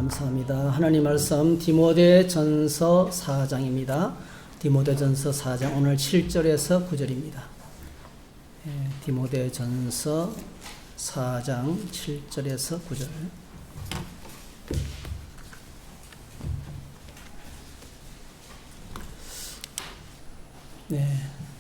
감사합니다. 하나님 말씀 디모데전서 4장입니다. 디모데전서 4장 오늘 7절에서 9절입니다. 디모데전서 4장 7절에서 9절.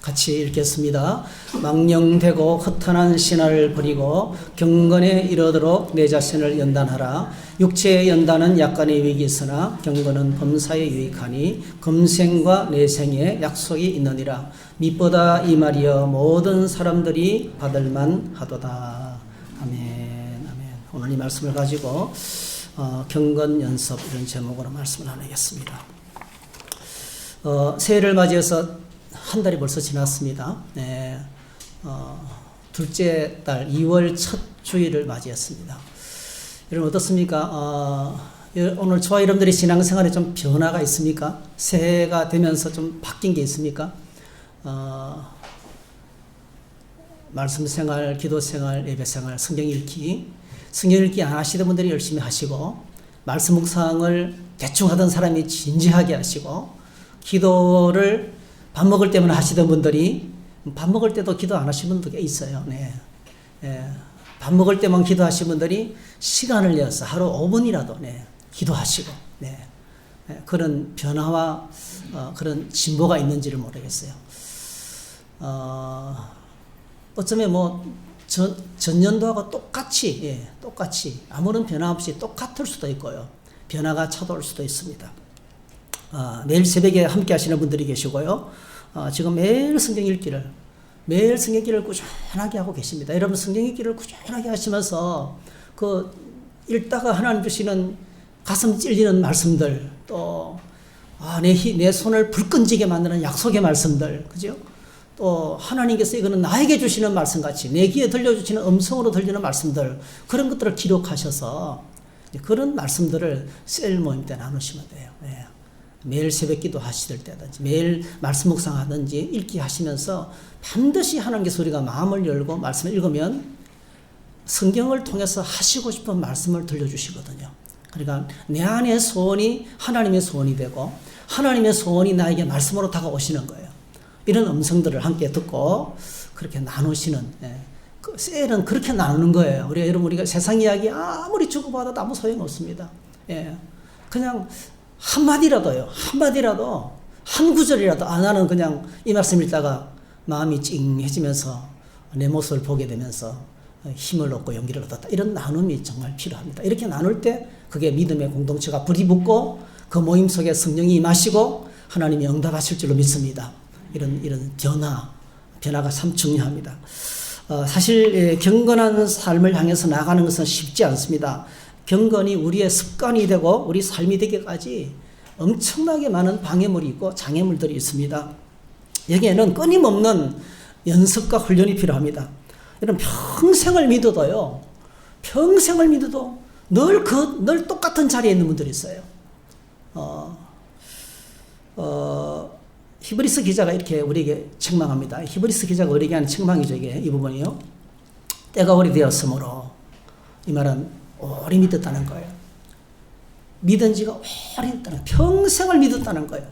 같이 읽겠습니다. 망령되고 허탄한 신화를 버리고 경건에 이르도록 내 자신을 연단하라. 육체의 연단은 약간의 유익이 있으나 경건은 범사에 유익하니 금생과 내생에 약속이 있느니라. mit보다 이 말이여 모든 사람들이 받을만 하도다. 아멘. 아멘. 오늘 이 말씀을 가지고 경건 연습 이런 제목으로 말씀을 나누겠습니다. 새해를 맞이해서 한 달이 벌써 지났습니다. 둘째 달 2월 첫 주일을 맞이했습니다. 여러분 어떻습니까? 오늘 저와 여러분들이 신앙생활에 좀 변화가 있습니까? 새해가 되면서 좀 바뀐 게 있습니까? 말씀생활, 기도생활, 예배생활, 성경 읽기 안 하시던 분들이 열심히 하시고, 말씀 묵상을 대충 하던 사람이 진지하게 하시고, 기도를 밥 먹을 때만 하시던 분들이 밥 먹을 때도 기도 안 하시는 분도 꽤 있어요. 밥 먹을 때만 기도하시는 분들이 시간을 내어서 하루 5분이라도 기도하시고 그런 변화와 그런 진보가 있는지를 모르겠어요. 어쩌면 전년도하고 똑같이 아무런 변화 없이 똑같을 수도 있고요. 변화가 찾아올 수도 있습니다. 매일 새벽에 함께 하시는 분들이 계시고요. 지금 매일 성경 읽기를 꾸준하게 하고 계십니다. 여러분 성경 읽기를 꾸준하게 하시면서 그 읽다가 하나님 주시는 가슴 찔리는 말씀들, 또 내 손을 불 끈지게 만드는 약속의 말씀들, 그죠? 또 하나님께서 이거는 나에게 주시는 말씀같이 내 귀에 들려주시는 음성으로 들리는 말씀들, 그런 것들을 기록하셔서 그런 말씀들을 셀 모임 때 나누시면 돼요. 매일 새벽 기도 하실 때든지 매일 말씀 묵상하든지 읽기 하시면서 반드시 하나님께서 우리가 마음을 열고 말씀을 읽으면 성경을 통해서 하시고 싶은 말씀을 들려주시거든요. 그러니까 내 안의 소원이 하나님의 소원이 되고 하나님의 소원이 나에게 말씀으로 다가오시는 거예요. 이런 음성들을 함께 듣고 그렇게 나누시는, 그 셀은 그렇게 나누는 거예요. 우리가 세상 이야기 아무리 주고받아도 아무 소용없습니다. 그냥 한마디라도 한 구절이라도 나는 그냥 이 말씀 읽다가 마음이 찡해지면서 내 모습을 보게 되면서 힘을 얻고 용기를 얻었다. 이런 나눔이 정말 필요합니다. 이렇게 나눌 때 그게 믿음의 공동체가 불이 붙고 그 모임 속에 성령이 임하시고 하나님이 응답하실 줄로 믿습니다. 이런 변화가 참 중요합니다. 사실 경건한 삶을 향해서 나가는 것은 쉽지 않습니다. 경건이 우리의 습관이 되고 우리 삶이 되기까지 엄청나게 많은 방해물이 있고 장애물들이 있습니다. 여기에는 끊임없는 연습과 훈련이 필요합니다. 여러분 평생을 믿어도 늘 똑같은 자리에 있는 분들이 있어요. 히브리서 기자가 이렇게 우리에게 책망합니다. 히브리서 기자가 우리에게 하는 책망이죠. 이 부분이요. 때가 오래되었으므로, 이 말은 오래 믿었다는 거예요. 믿은 지가 오래 됐다는 거예요. 평생을 믿었다는 거예요.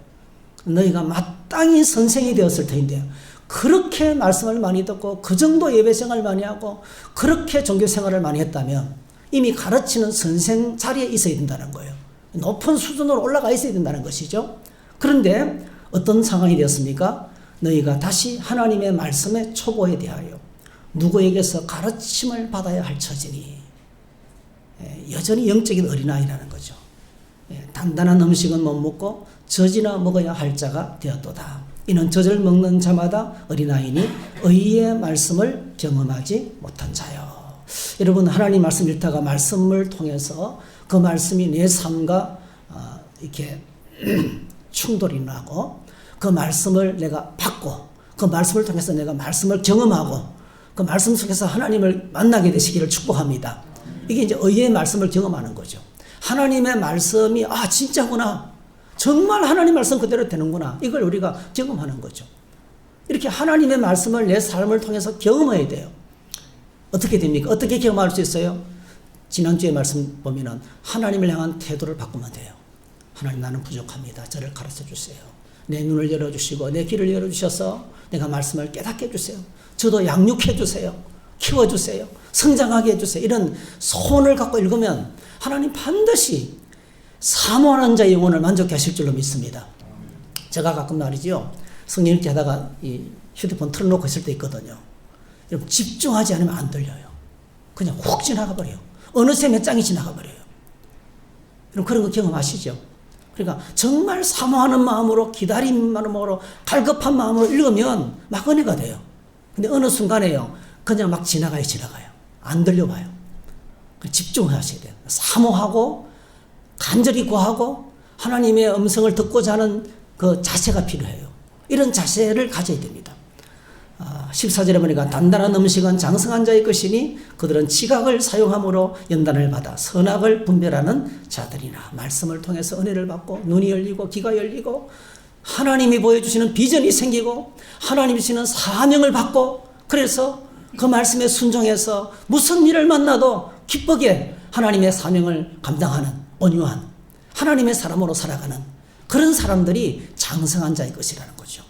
너희가 마땅히 선생이 되었을 터인데요. 그렇게 말씀을 많이 듣고 그 정도 예배생활을 많이 하고 그렇게 종교생활을 많이 했다면 이미 가르치는 선생 자리에 있어야 된다는 거예요. 높은 수준으로 올라가 있어야 된다는 것이죠. 그런데 어떤 상황이 되었습니까? 너희가 다시 하나님의 말씀의 초보에 대하여 누구에게서 가르침을 받아야 할 처지니 여전히 영적인 어린아이라는 거죠. 단단한 음식은 못 먹고 젖이나 먹어야 할 자가 되었도다. 이는 젖을 먹는 자마다 어린아이니 의의 말씀을 경험하지 못한 자요. 여러분 하나님 말씀 읽다가 말씀을 통해서 그 말씀이 내 삶과 이렇게 충돌이 나고 그 말씀을 내가 받고 그 말씀을 통해서 내가 말씀을 경험하고 그 말씀 속에서 하나님을 만나게 되시기를 축복합니다. 이게 이제 의의 말씀을 경험하는 거죠. 하나님의 말씀이 진짜구나. 정말 하나님 말씀 그대로 되는구나. 이걸 우리가 경험하는 거죠. 이렇게 하나님의 말씀을 내 삶을 통해서 경험해야 돼요. 어떻게 됩니까? 어떻게 경험할 수 있어요? 지난주에 말씀 보면은 하나님을 향한 태도를 바꾸면 돼요. 하나님, 나는 부족합니다. 저를 가르쳐 주세요. 내 눈을 열어주시고 내 귀를 열어주셔서 내가 말씀을 깨닫게 해주세요. 저도 양육해 주세요. 키워주세요. 성장하게 해주세요. 이런 소원을 갖고 읽으면 하나님 반드시 사모하는 자의 영혼을 만족해 하실 줄로 믿습니다. 제가 가끔 말이죠. 성경 읽기 하다가 이 휴대폰 틀어놓고 있을 때 있거든요. 여러분, 집중하지 않으면 안 들려요. 그냥 훅 지나가 버려요. 어느새 몇 장이 지나가 버려요. 여러분, 그런 거 경험하시죠? 그러니까 정말 사모하는 마음으로, 기다림 마음으로, 갈급한 마음으로 읽으면 막 은혜가 돼요. 근데 어느 순간에요, 그냥 막 지나가요. 안 들려봐요. 집중하셔야 돼요. 사모하고 간절히 구하고 하나님의 음성을 듣고자 하는 그 자세가 필요해요. 이런 자세를 가져야 됩니다. 14절에 보니까 단단한 음식은 장성한 자의 것이니 그들은 지각을 사용함으로 연단을 받아 선악을 분별하는 자들이나. 말씀을 통해서 은혜를 받고 눈이 열리고 귀가 열리고 하나님이 보여주시는 비전이 생기고 하나님이 주시는 사명을 받고, 그래서 그 말씀에 순종해서 무슨 일을 만나도 기쁘게 하나님의 사명을 감당하는 온유한 하나님의 사람으로 살아가는 그런 사람들이 장성한 자의 것이라는 거죠.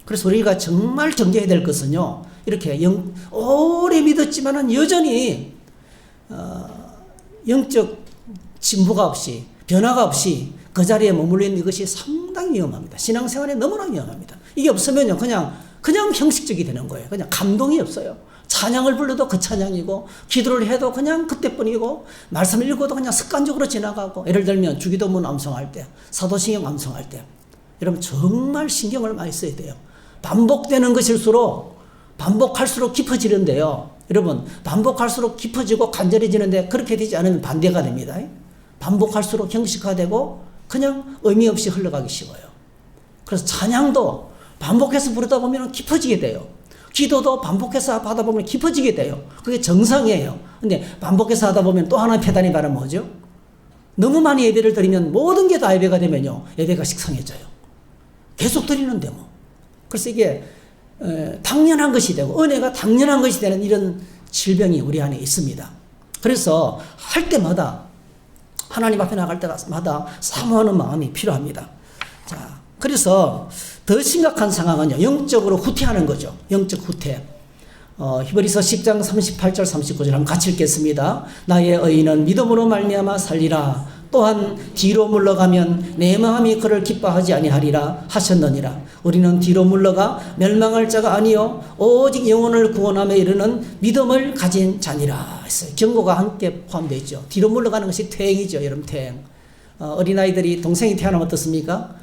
그래서 우리가 정말 경계해야 될 것은요, 이렇게 오래 믿었지만은 여전히 영적 진보가 없이, 변화가 없이 그 자리에 머물러 있는 것이 상당히 위험합니다. 신앙생활에 너무나 위험합니다. 이게 없으면요, 그냥 형식적이 되는 거예요. 그냥 감동이 없어요. 찬양을 불러도 그 찬양이고, 기도를 해도 그냥 그때뿐이고, 말씀을 읽어도 그냥 습관적으로 지나가고. 예를 들면 주기도문 암송할 때, 사도신경 암송할 때, 여러분 정말 신경을 많이 써야 돼요. 반복되는 것일수록 반복할수록 깊어지는데요. 여러분, 반복할수록 깊어지고 간절해지는데 그렇게 되지 않으면 반대가 됩니다. 반복할수록 형식화되고 그냥 의미 없이 흘러가기 쉬워요. 그래서 찬양도 반복해서 부르다 보면 깊어지게 돼요. 기도도 반복해서 하다 보면 깊어지게 돼요. 그게 정상이에요. 근데 반복해서 하다 보면 또 하나의 폐단이 바로 뭐죠? 너무 많이 예배를 드리면 모든 게 다 예배가 되면요, 예배가 식상해져요. 계속 드리는데 뭐. 그래서 이게 당연한 것이 되고 은혜가 당연한 것이 되는 이런 질병이 우리 안에 있습니다. 그래서 할 때마다, 하나님 앞에 나갈 때마다 사모하는 마음이 필요합니다. 자, 그래서 더 심각한 상황은요, 영적으로 후퇴하는 거죠. 영적 후퇴. 히브리서 10장 38절 39절 한번 같이 읽겠습니다. 나의 의인은 믿음으로 말미암아 살리라. 또한 뒤로 물러가면 내 마음이 그를 기뻐하지 아니하리라 하셨느니라. 우리는 뒤로 물러가 멸망할 자가 아니요 오직 영혼을 구원함에 이르는 믿음을 가진 자니라 했어요. 경고가 함께 포함되어 있죠. 뒤로 물러가는 것이 퇴행이죠. 여러분, 퇴행. 어린아이들이 동생이 태어나면 어떻습니까?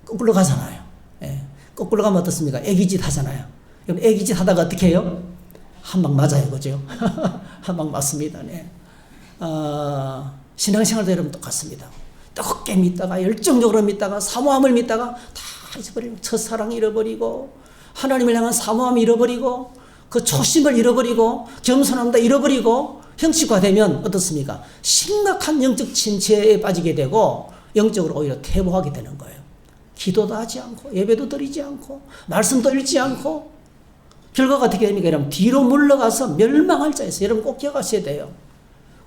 거꾸로 가잖아요. 예. 거꾸로 가면 어떻습니까? 애기짓 하잖아요. 여러분, 애기짓 하다가 어떻게 해요? 한 방 맞아요. 그죠? 한 방 맞습니다. 네. 신앙생활도 여러분 똑같습니다. 뜨겁게 믿다가, 열정적으로 믿다가, 사모함을 믿다가 다 잊어버리고, 첫사랑 잃어버리고, 하나님을 향한 사모함 잃어버리고, 그 초심을 잃어버리고, 겸손함도 잃어버리고, 형식화되면 어떻습니까? 심각한 영적 침체에 빠지게 되고 영적으로 오히려 퇴보하게 되는 거예요. 기도도 하지 않고, 예배도 드리지 않고, 말씀도 읽지 않고, 결과가 어떻게 됩니까? 여러분, 뒤로 물러가서 멸망할 자였어요. 여러분 꼭 기억하셔야 돼요.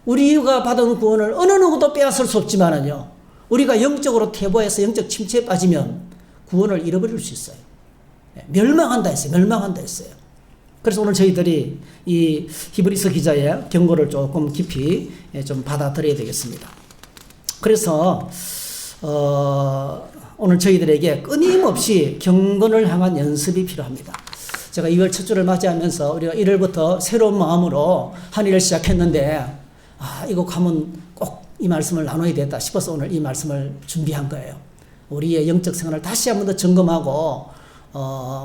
우리가 받은 구원을 어느 누구도 빼앗을 수 없지만은요, 우리가 영적으로 퇴보해서 영적 침체에 빠지면 구원을 잃어버릴 수 있어요. 멸망한다 했어요. 멸망한다 했어요. 그래서 오늘 저희들이 이 히브리서 기자의 경고를 조금 깊이 좀 받아들여야 되겠습니다. 그래서 오늘 저희들에게 끊임없이 경건을 향한 연습이 필요합니다. 제가 2월 첫 주를 맞이하면서 우리가 1월부터 새로운 마음으로 한 일을 시작했는데, 이거 가면 꼭 이 말씀을 나눠야 되겠다 싶어서 오늘 이 말씀을 준비한 거예요. 우리의 영적 생활을 다시 한 번 더 점검하고,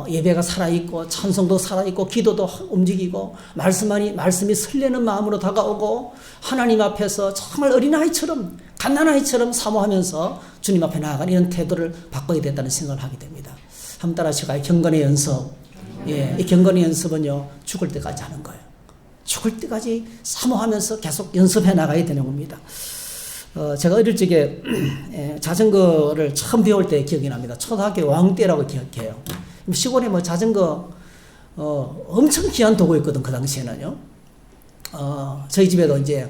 예배가 살아있고, 찬송도 살아있고, 기도도 움직이고, 말씀이 설레는 마음으로 다가오고, 하나님 앞에서 정말 어린아이처럼, 갓난아이처럼 사모하면서 주님 앞에 나아가는 이런 태도를 바꿔야 된다는 생각을 하게 됩니다. 한번 따라 하시고요. 경건의 연습. 예, 이 경건의 연습은요, 죽을 때까지 하는 거예요. 죽을 때까지 사모하면서 계속 연습해 나가야 되는 겁니다. 제가 어릴 적에 자전거를 처음 배울 때 기억이 납니다. 초등학교 5학년 때라고 기억해요. 시골에 뭐 자전거 엄청 귀한 도구였거든, 그 당시에는요. 저희 집에도 이제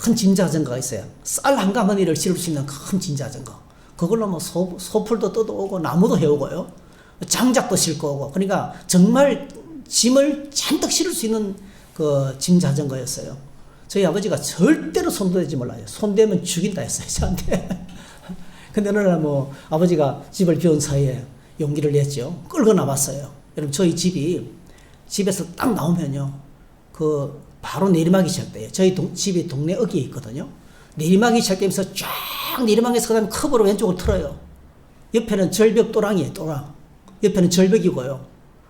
큰 짐 자전거가 있어요. 쌀 한 가마니를 실을 수 있는 큰 짐 자전거. 그걸로 뭐 소풀도 뜯어오고 나무도 해오고요. 장작도 싣고 오고. 그러니까 정말 짐을 잔뜩 실을 수 있는 그 짐 자전거였어요. 저희 아버지가 절대로 손대지 말라요. 손대면 죽인다 했어요, 저한테. 근데 어느 날 뭐 아버지가 집을 비운 사이에 용기를 냈죠. 끌고 나왔어요. 여러분, 저희 집에서 딱 나오면요. 그 바로 내리막이 시작돼요. 저희 집이 동네 어귀에 있거든요. 내리막이 시작되면서 쫙 내리막에서 그다음에 컵으로 왼쪽으로 틀어요. 옆에는 절벽 또랑이에요, 또랑. 옆에는 절벽이고요.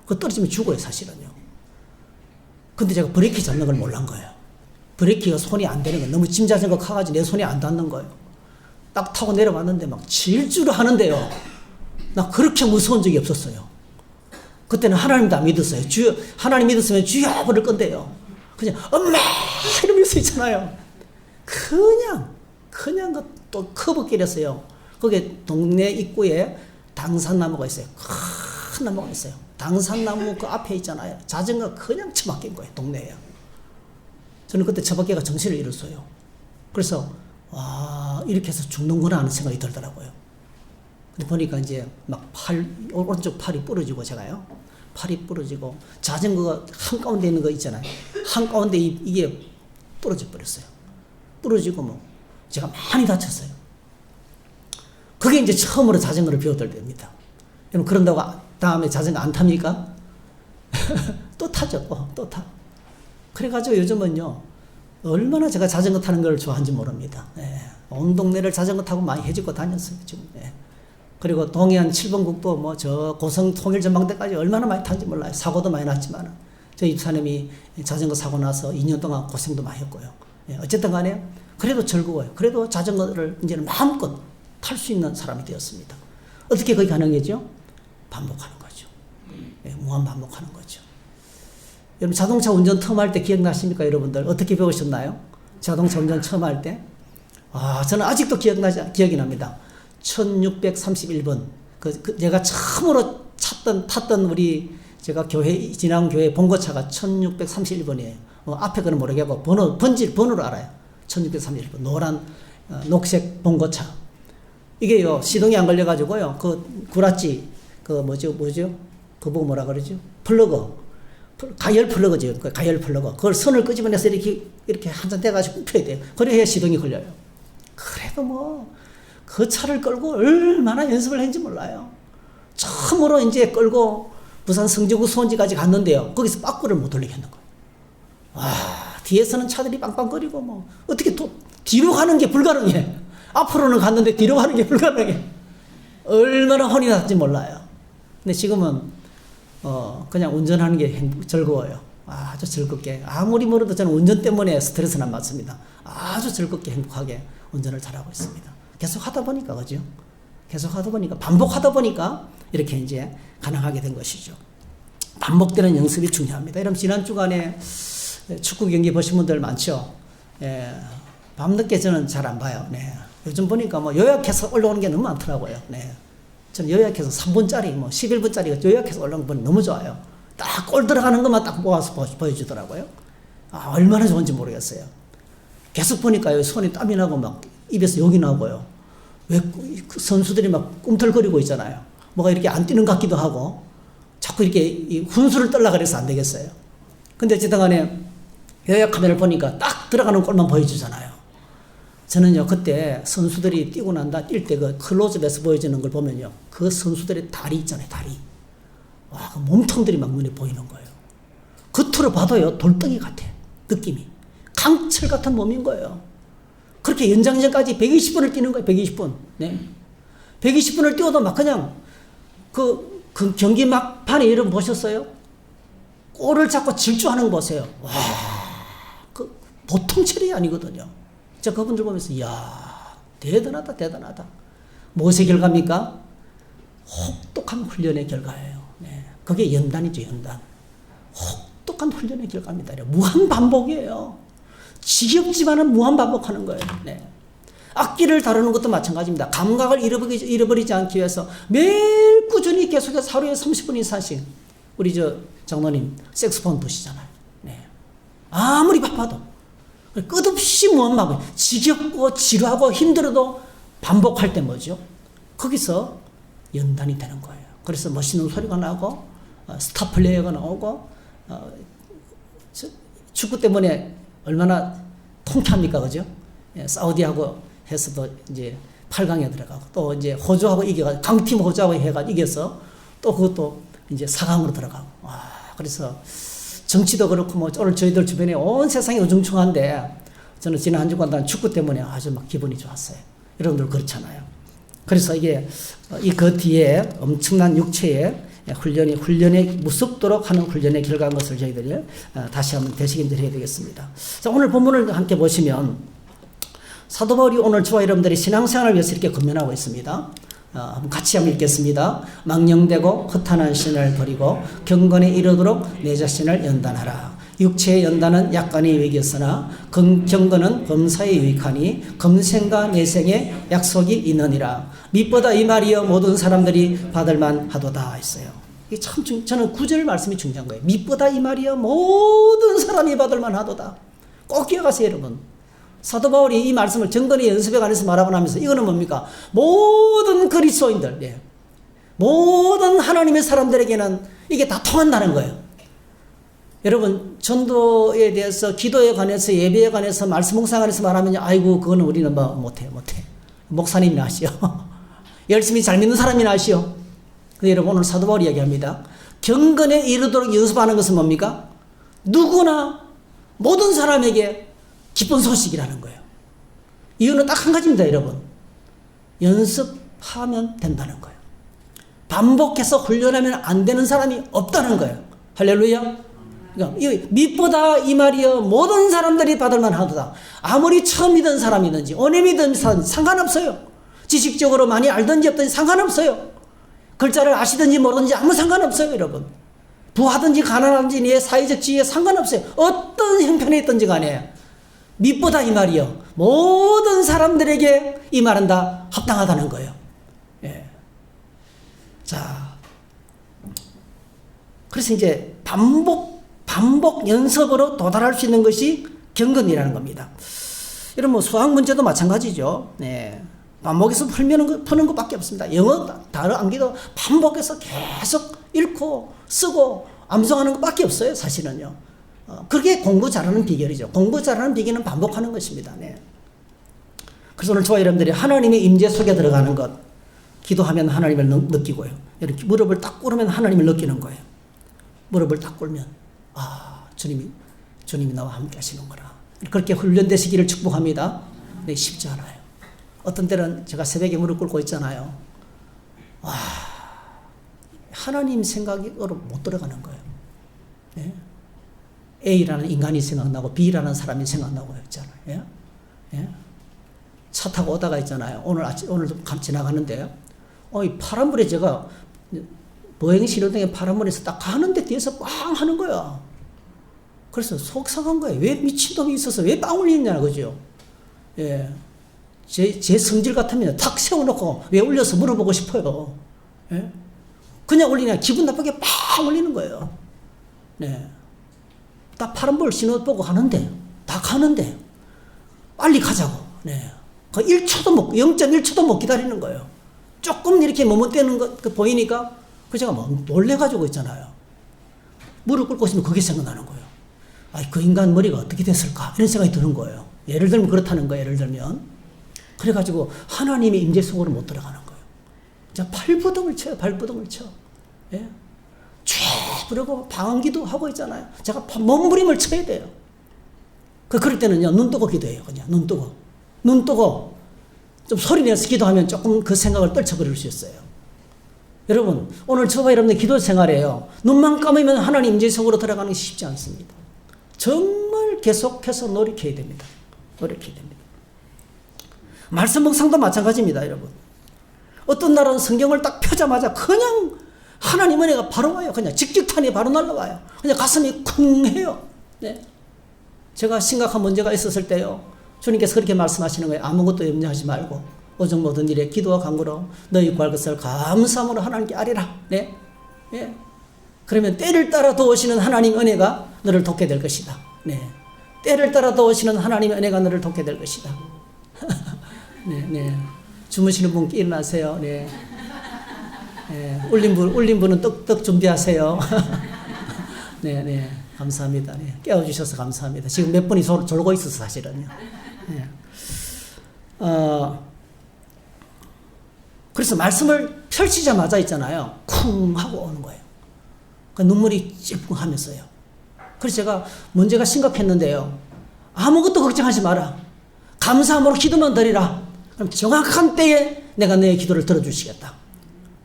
그거 떨어지면 죽어요, 사실은요. 근데 제가 브레이크 잡는 걸 몰란 거예요. 브레이크가 손이 안 되는 거예요. 너무 짐 자전거 가가지고 내 손이 안 닿는 거예요. 딱 타고 내려왔는데 막 질주를 하는데요. 나 그렇게 무서운 적이 없었어요. 그때는 하나님도 안 믿었어요. 주여, 하나님 믿었으면 주여 부를 건데요. 그냥 엄마 이러면서 있잖아요. 그냥 또 커브길에서요. 거기에 동네 입구에 당산나무가 있어요. 큰 나무가 있어요. 당산나무 그 앞에 있잖아요. 자전거 그냥 처박힌 거예요, 동네에. 저는 그때 처박기가 정신을 잃었어요. 그래서 와, 이렇게 해서 죽는구나 하는 생각이 들더라고요. 근데 보니까 이제 막 오른쪽 팔이 부러지고 제가요. 팔이 부러지고 자전거가 한가운데 있는 거 있잖아요. 한가운데 이게 부러져 버렸어요. 부러지고 뭐 제가 많이 다쳤어요. 그게 이제 처음으로 자전거를 배웠을 때입니다. 여러분, 그런다고 다음에 자전거 안 탑니까? 또 타죠. 또 타. 그래가지고 요즘은요, 얼마나 제가 자전거 타는 걸 좋아하는지 모릅니다. 예. 온 동네를 자전거 타고 많이 해집고 다녔어요, 지금. 예. 그리고 동해안 7번 국도 뭐 저 고성 통일 전망대까지 얼마나 많이 탄지 몰라요. 사고도 많이 났지만 저희 집사님이 자전거 사고 나서 2년 동안 고생도 많이 했고요. 예. 어쨌든 간에 그래도 즐거워요. 그래도 자전거를 이제는 마음껏 탈 수 있는 사람이 되었습니다. 어떻게 그게 가능해죠? 반복하는 거죠. 예. 무한 반복하는 거죠. 여러분, 자동차 운전 처음 할 때 기억나십니까, 여러분들? 어떻게 배우셨나요? 자동차 운전 처음 할 때? 저는 아직도 기억이 납니다. 1631번. 제가 처음으로 탔던 우리, 제가 지나온 교회 본거차가 1631번이에요. 앞에 거는 모르겠고, 번호로 알아요. 1631번. 노란, 녹색 본거차. 이게요, 시동이 안 걸려가지고요, 구라찌, 뭐죠? 그거 보고 뭐라 그러죠? 플러그. 가열 플러그죠. 가열 플러그. 그걸 선을 끄집어내서 이렇게 한잔 떼가지고 굽혀야 돼요. 그래야 시동이 걸려요. 그래도 뭐, 그 차를 끌고 얼마나 연습을 했는지 몰라요. 처음으로 이제 끌고 부산 성지구 수원지까지 갔는데요. 거기서 빠꾸를 못 돌리겠는 거예요. 뒤에서는 차들이 빵빵거리고 뭐, 어떻게 또 뒤로 가는 게 불가능해. 앞으로는 갔는데 뒤로 가는 게 불가능해. 얼마나 혼이 났는지 몰라요. 근데 지금은 그냥 운전하는 게 즐거워요. 아주 즐겁게. 아무리 멀어도 저는 운전 때문에 스트레스는 안 받습니다. 아주 즐겁게 행복하게 운전을 잘하고 있습니다. 계속 하다 보니까, 그죠? 계속 하다 보니까, 반복하다 보니까 이렇게 이제 가능하게 된 것이죠. 반복되는 연습이 중요합니다. 여러분, 지난 주간에 축구 경기 보신 분들 많죠? 예, 밤늦게 저는 잘 안 봐요. 네. 요즘 보니까 뭐 요약해서 올라오는 게 너무 많더라고요. 네. 저는 요약해서 3분짜리, 뭐 11분짜리 요약해서 올라오는 건 너무 좋아요. 딱 골 들어가는 것만 딱 모아서 보여주더라고요. 얼마나 좋은지 모르겠어요. 계속 보니까요, 손이 땀이 나고 막 입에서 욕이 나고요. 왜 선수들이 막 꿈틀거리고 있잖아요. 뭐가 이렇게 안 뛰는 것 같기도 하고, 자꾸 이렇게 훈수를 떨라 그래서 안 되겠어요. 근데 어쨌든 간에 요약 화면을 보니까 딱 들어가는 골만 보여주잖아요. 저는요, 그때 선수들이 뛰고 난다, 뛸 때 그 클로즈업에서 보여주는 걸 보면요, 그 선수들의 다리 있잖아요, 다리. 와, 그 몸통들이 막 눈에 보이는 거예요. 겉으로 봐도요, 돌덩이 같아, 느낌이. 강철 같은 몸인 거예요. 그렇게 연장전까지 120분을 뛰는 거예요, 120분. 네. 120분을 뛰어도 막 그냥, 그 경기 막판에 여러분 보셨어요? 골을 잡고 질주하는 거 보세요. 와, 보통 체력이 아니거든요. 제가 그분들 보면서, 이야, 대단하다. 무엇의 결과입니까? 혹독한 훈련의 결과예요. 네. 그게 연단이죠, 연단. 혹독한 훈련의 결과입니다. 무한 반복이에요. 지겹지만은 무한 반복하는 거예요. 네. 악기를 다루는 것도 마찬가지입니다. 감각을 잃어버리지 않기 위해서 매일 꾸준히 계속해서 하루에 30분 이상씩, 우리 장로님 색소폰 보시잖아요. 네. 아무리 바빠도. 끝없이 무한마음, 지겹고 지루하고 힘들어도 반복할 때 뭐죠? 거기서 연단이 되는 거예요. 그래서 멋있는 소리가 나고 스타 플레이어가 나오고 축구 때문에 얼마나 통쾌합니까, 그죠? 예, 사우디하고 해서도 이제 8강에 들어가고 또 이제 호주하고 이겨가 강팀 호주하고 해가지고 이겨서 또 그것도 이제 4강으로 들어가고. 와, 그래서 정치도 그렇고 뭐 오늘 저희들 주변에 온 세상이 우중충한데 저는 지난 한 주간 동안 축구 때문에 아주 막 기분이 좋았어요. 여러분들 그렇잖아요. 그래서 이게 그 뒤에 엄청난 육체의 훈련에 무섭도록 하는 훈련의 결과인 것을 저희들이 다시 한번 되새김질 해야 되겠습니다. 자, 오늘 본문을 함께 보시면 사도 바울이 오늘 저와 여러분들이 신앙생활을 위해서 이렇게 권면하고 있습니다. 같이 한번 읽겠습니다. 망령되고 허탄한 신을 버리고 경건에 이르도록 내 자신을 연단하라. 육체의 연단은 약간의 유익이 있으나 경건은 범사에 유익하니 검생과 내생에 약속이 있느니라. mit보다 이 말이여 모든 사람들이 받을만 하도다 했어요. 이게 참 저는 구절 말씀이 중요한 거예요. mit보다 이 말이여 모든 사람이 받을만 하도다. 꼭 기억하세요, 여러분. 사도 바울이 이 말씀을 정건의 연습에 관해서 말하고 나면서 이거는 뭡니까? 모든 그리스도인들, 예. 모든 하나님의 사람들에게는 이게 다 통한다는 거예요. 여러분, 전도에 대해서, 기도에 관해서, 예배에 관해서, 말씀 묵상에 관해서 말하면 아이고 그거는 우리는 뭐 못해. 목사님이 아시오. 열심히 잘 믿는 사람이 아시오. 근데 여러분, 오늘 사도 바울이 이야기합니다. 경건에 이르도록 연습하는 것은 뭡니까? 누구나 모든 사람에게 기쁜 소식이라는 거예요. 이유는 딱 한 가지입니다, 여러분. 연습하면 된다는 거예요. 반복해서 훈련하면 안 되는 사람이 없다는 거예요. 할렐루야. 그러니까 mit보다 이 말이여 모든 사람들이 받을만 하도다. 아무리 처음 믿은 사람이든지 오래 믿은 사람 상관없어요. 지식적으로 많이 알든지 없든지 상관없어요. 글자를 아시든지 모르든지 아무 상관없어요, 여러분. 부하든지 가난하든지 내 사회적 지위에 상관없어요. 어떤 형편에 있든지 간에 mit보다 이 말이요 모든 사람들에게 이 말은 다 합당하다는 거예요. 예. 자, 그래서 이제 반복 연습으로 도달할 수 있는 것이 경건이라는 겁니다. 여러분, 뭐 수학 문제도 마찬가지죠. 네. 반복해서 푸는 것밖에 없습니다. 영어 단어 암기도 반복해서 계속 읽고 쓰고 암송하는 것밖에 없어요, 사실은요. 그게 공부 잘하는 비결이죠. 공부 잘하는 비결은 반복하는 것입니다. 네. 그래서 오늘 저와 여러분들이 하나님의 임재 속에 들어가는 것, 기도하면 하나님을 느끼고요. 이렇게 무릎을 딱 꿇으면 하나님을 느끼는 거예요. 무릎을 딱 꿇으면 주님이 나와 함께 하시는구나. 그렇게 훈련되시기를 축복합니다. 네, 쉽지 않아요. 어떤 때는 제가 새벽에 무릎 꿇고 있잖아요. 와, 하나님 생각으로 못 들어가는 거예요. 네? A라는 인간이 생각나고 B라는 사람이 생각나고 했잖아요. 예? 예? 차 타고 오다가 있잖아요. 오늘도 지나가는데, 이 파란불에 제가 보행신호등에 파란불에서 딱 가는데 뒤에서 빵 하는 거야. 그래서 속상한 거예요. 왜 미친놈이 있어서 왜 빵 울리느냐, 그죠? 예. 제 성질 같으면 탁 세워놓고 왜 울려서 물어보고 싶어요. 예? 그냥 울리냐, 기분 나쁘게 빵 울리는 거예요. 네. 딱 파란불 신호 보고 가는데, 다 가는데, 빨리 가자고. 네. 그 0.1초도 못 기다리는 거예요. 조금 이렇게 머뭇대는 거 보이니까, 제가 막 놀래가지고 있잖아요. 무릎 꿇고 있으면 그게 생각나는 거예요. 그 인간 머리가 어떻게 됐을까? 이런 생각이 드는 거예요. 예를 들면 그렇다는 거예요, 예를 들면. 그래가지고 하나님의 임재 속으로 못 들어가는 거예요. 자, 발버둥을 쳐요, 발버둥을 쳐. 예? 그러고 방언기도 하고 있잖아요. 제가 몸부림을 쳐야 돼요. 그럴 때는요, 눈 뜨고 기도해요. 그냥 눈 뜨고 좀 소리내서 기도하면 조금 그 생각을 떨쳐버릴 수 있어요. 여러분, 오늘 저와 여러분의 기도 생활이에요. 눈만 감으면 하나님 임재 속으로 들어가는 게 쉽지 않습니다. 정말 계속해서 노력해야 됩니다. 말씀 묵상도 마찬가지입니다, 여러분. 어떤 날은 성경을 딱 펴자마자 그냥 하나님 은혜가 바로 와요. 그냥 직직탄이 바로 날라와요. 그냥 가슴이 쿵해요. 네. 제가 심각한 문제가 있었을 때요, 주님께서 그렇게 말씀하시는 거예요. 아무것도 염려하지 말고 오직 모든 일에 기도와 간구로 너희 구할 것을 감사함으로 하나님께 아뢰라. 네. 예. 그러면 때를 따라 도우시는 하나님 은혜가 너를 돕게 될 것이다. 네. 때를 따라 도우시는 하나님의 은혜가 너를 돕게 될 것이다. 네, 네. 주무시는 분께 일어나세요. 네. 네. 울린 분은 떡 준비하세요. 네, 네. 감사합니다. 네. 깨워주셔서 감사합니다. 지금 몇 분이 졸고 있어서 사실은요. 네. 그래서 말씀을 펼치자마자 있잖아요. 쿵 하고 오는 거예요. 그 눈물이 찔끔하면서요. 그래서 제가 문제가 심각했는데요. 아무것도 걱정하지 마라. 감사함으로 기도만 드리라. 그럼 정확한 때에 내가 내 기도를 들어주시겠다.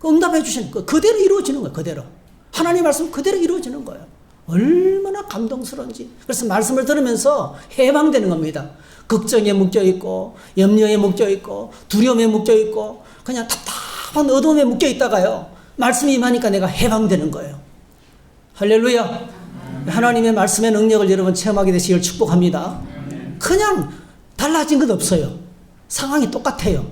그 응답해 주시는 거 그대로 이루어지는 거예요. 그대로. 하나님 말씀 그대로 이루어지는 거예요. 얼마나 감동스러운지. 그래서 말씀을 들으면서 해방되는 겁니다. 걱정에 묶여 있고 염려에 묶여 있고 두려움에 묶여 있고 그냥 답답한 어둠에 묶여 있다가요. 말씀이 임하니까 내가 해방되는 거예요. 할렐루야. 하나님의 말씀의 능력을 여러분 체험하게 되시길 축복합니다. 그냥 달라진 것 없어요. 상황이 똑같아요.